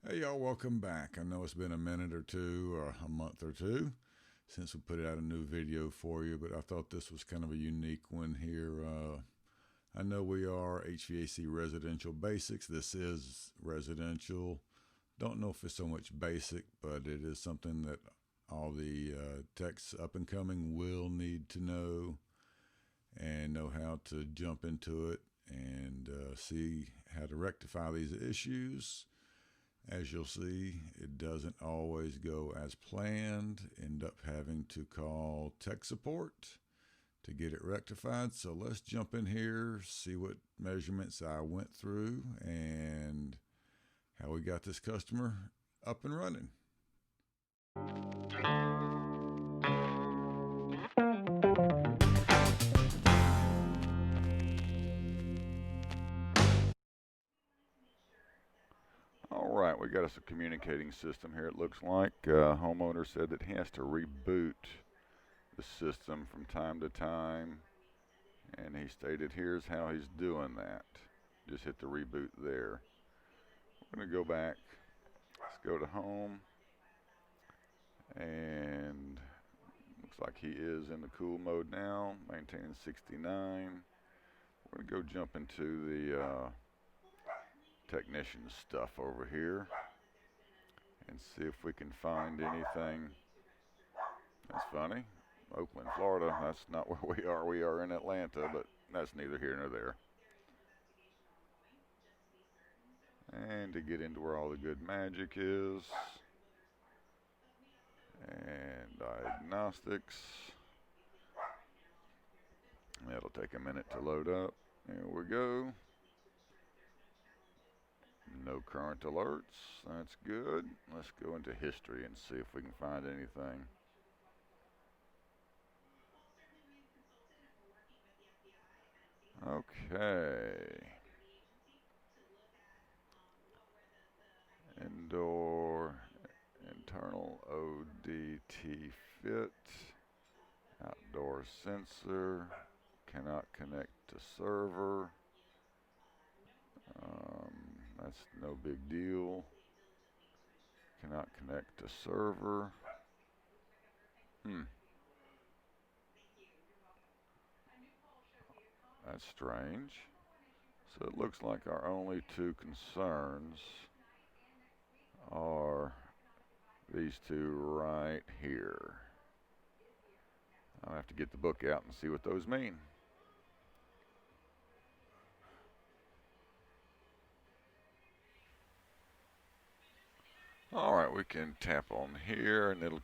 Hey y'all, welcome back. I know it's been a minute or two or a month or two since we put out a new video for you, but I thought this was kind of a unique one here. I know we are HVAC Residential Basics. This is residential. Don't know if it's so much basic, but it is something that all the techs up and coming will need to know and know how to jump into it and see how to rectify these issues. As you'll see, it doesn't always go as planned. End up having to call tech support to get it rectified. So let's jump in here, see what measurements I went through and how we got this customer up and running. All right, we got us a communicating system here. It looks like homeowner said that he has to reboot the system from time to time, and he stated here's how he's doing that. Just hit the reboot there. We're going to go back. Let's go to home, and looks like he is in the cool mode now, maintaining 69. We're going to go jump into the technician stuff over here and see if we can find anything. That's funny. Oakland, Florida, that's not where we are. We are in Atlanta, but that's neither here nor there. And to get into where all the good magic is, and diagnostics. That'll take a minute to load up. There we go. No current alerts. That's good. Let's go into history and see if we can find anything. Okay. Indoor, internal ODT fit. Outdoor sensor. Cannot connect to server. That's no big deal. Cannot connect to server. That's strange. So it looks like our only two concerns are these two right here. I'll have to get the book out and see what those mean. All right, we can tap on here and it'll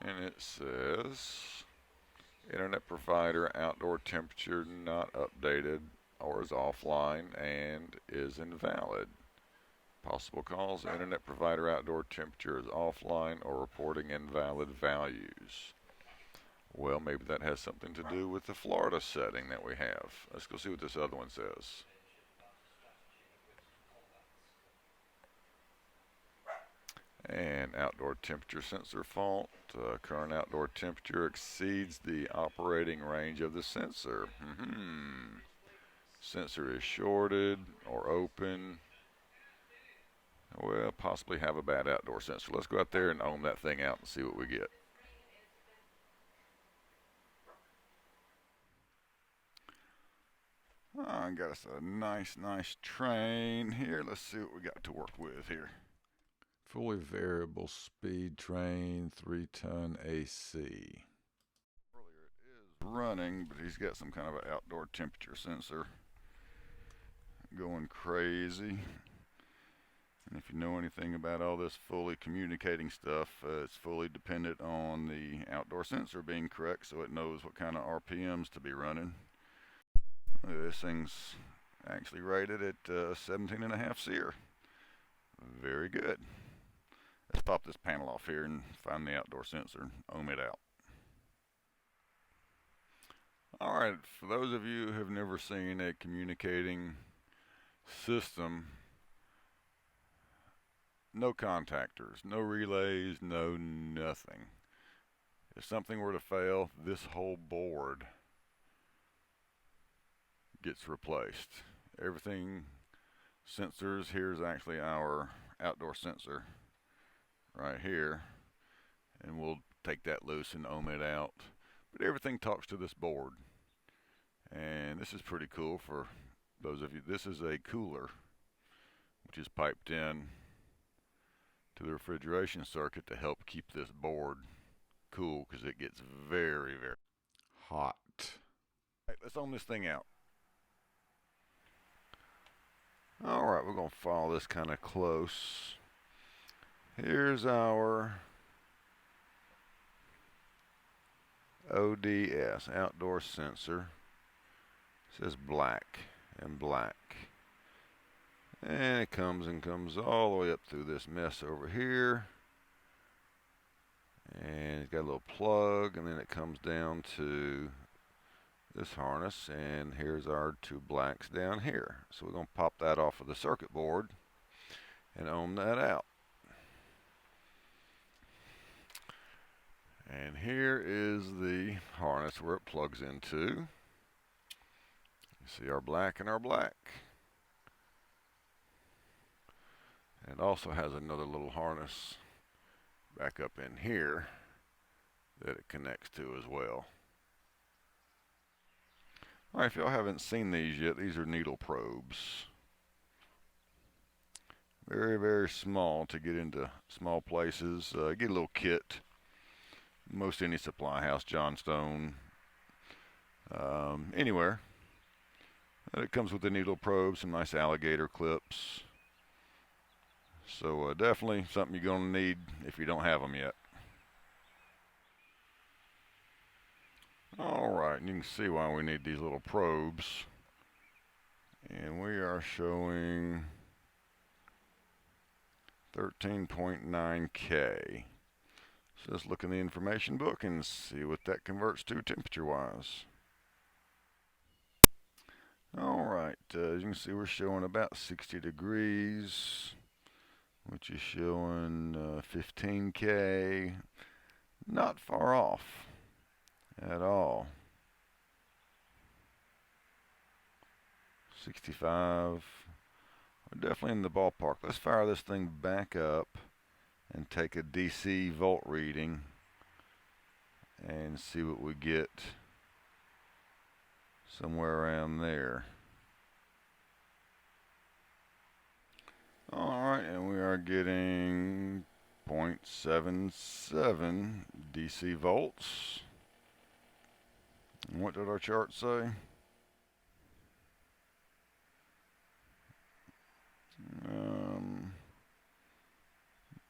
and it says internet provider outdoor temperature not updated or is offline and is invalid. Possible cause, internet provider outdoor temperature is offline or reporting invalid values. Well, maybe that has something to do with the Florida setting that we have. Let's go see what this other one says. And outdoor temperature sensor fault. Current outdoor temperature exceeds the operating range of the sensor. Sensor is shorted or open. Well, possibly have a bad outdoor sensor. Let's go out there and ohm that thing out and see what we get. I got us a nice train here. Let's see what we got to work with here. Fully variable speed train, 3-ton AC. Earlier it is running, but he's got some kind of an outdoor temperature sensor going crazy. And if you know anything about all this fully communicating stuff, it's fully dependent on the outdoor sensor being correct so it knows what kind of RPMs to be running. This thing's actually rated at 17.5 SEER. Very good. Let's pop this panel off here and find the outdoor sensor and ohm it out. Alright, for those of you who have never seen a communicating system, no contactors, no relays, no nothing. If something were to fail, this whole board gets replaced. Everything sensors. Here's actually our outdoor sensor right here, and we'll take that loose and ohm it out. But everything talks to this board, and this is pretty cool for those of you. This is a cooler which is piped in to the refrigeration circuit to help keep this board cool, because it gets very, very hot. All right, let's ohm this thing out. All right, we're going to follow this kind of close. Here's our ODS, outdoor sensor. It says black and black. And it comes all the way up through this mess over here. And it's got a little plug, and then it comes down to this harness, and here's our two blacks down here. So we're going to pop that off of the circuit board and ohm that out. And here is the harness where it plugs into. You see our black and our black. It also has another little harness back up in here that it connects to as well. All right, if y'all haven't seen these yet, these are needle probes. Very, very small to get into small places. Get a little kit. Most any supply house, Johnstone, anywhere. It comes with the needle probe, some nice alligator clips. So definitely something you're going to need if you don't have them yet. All right, and you can see why we need these little probes. And we are showing 13.9K. So let's look in the information book and see what that converts to temperature-wise. All right, as you can see, we're showing about 60 degrees, which is showing 15K. Not far off at all. 65. We're definitely in the ballpark. Let's fire this thing back up and take a DC volt reading and see what we get somewhere around there. Alright, and we are getting 0.77 DC volts. And what did our chart say?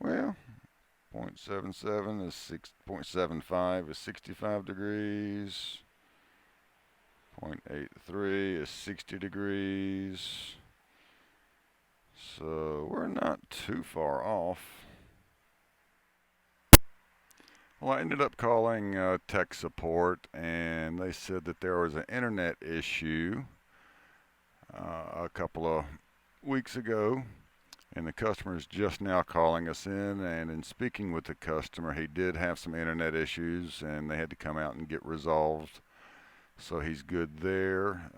Well, 0.77 is 0.75 is 65 degrees. 0.83 is 60 degrees. So we're not too far off. Well, I ended up calling tech support, and they said that there was an internet issue a couple of weeks ago, and the customer is just now calling us in. And in speaking with the customer, he did have some internet issues, and they had to come out and get resolved. So he's good there.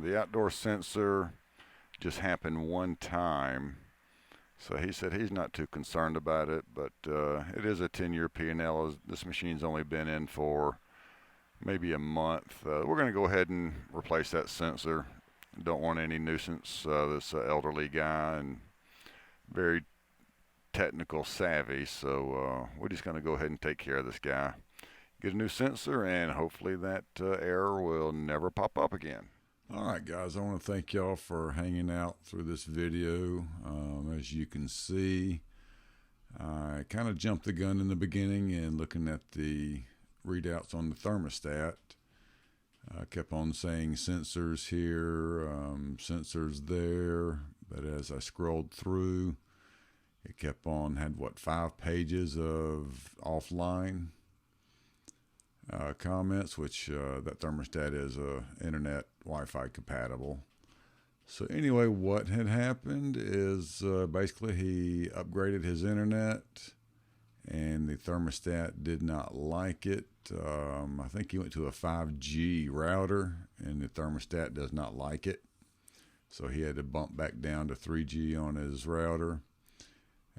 The outdoor sensor just happened one time, so he said he's not too concerned about it, but it is a 10-year P&L. This machine's only been in for maybe a month. We're going to go ahead and replace that sensor. Don't want any nuisance. This elderly guy and very technical savvy, so we're just going to go ahead and take care of this guy. Get a new sensor, and hopefully that error will never pop up again. All right, guys, I want to thank y'all for hanging out through this video. As you can see, I kind of jumped the gun in the beginning and looking at the readouts on the thermostat. I kept on saying sensors here, sensors there, but as I scrolled through, it kept on, had what, 5 pages of offline comments, which that thermostat is internet Wi-Fi compatible. So anyway, what had happened is basically he upgraded his internet, and the thermostat did not like it. I think he went to a 5G router, and the thermostat does not like it. So he had to bump back down to 3G on his router.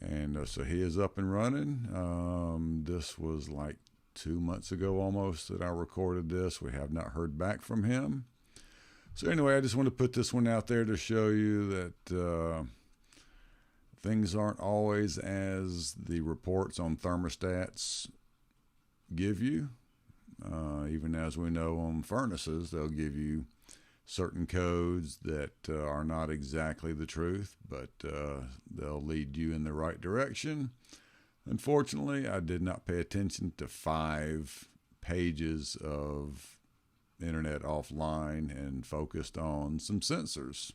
And so he is up and running. This was like 2 months ago almost that I recorded this. We have not heard back from him. So anyway, I just want to put this one out there to show you that things aren't always as the reports on thermostats give you. Even as we know on furnaces, they'll give you certain codes that are not exactly the truth, but they'll lead you in the right direction. Unfortunately, I did not pay attention to 5 pages of internet offline and focused on some sensors.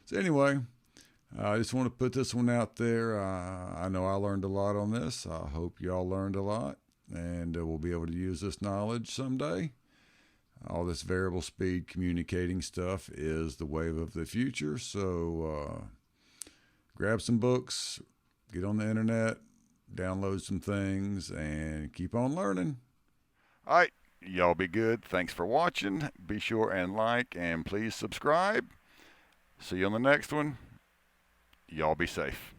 So anyway, I just want to put this one out there. I know I learned a lot on this. I hope y'all learned a lot, and we'll be able to use this knowledge someday. All this variable speed communicating stuff is the wave of the future. So grab some books, get on the internet, download some things, and keep on learning. All right, y'all be good. Thanks for watching. Be sure and like and please subscribe. See you on the next one. Y'all be safe.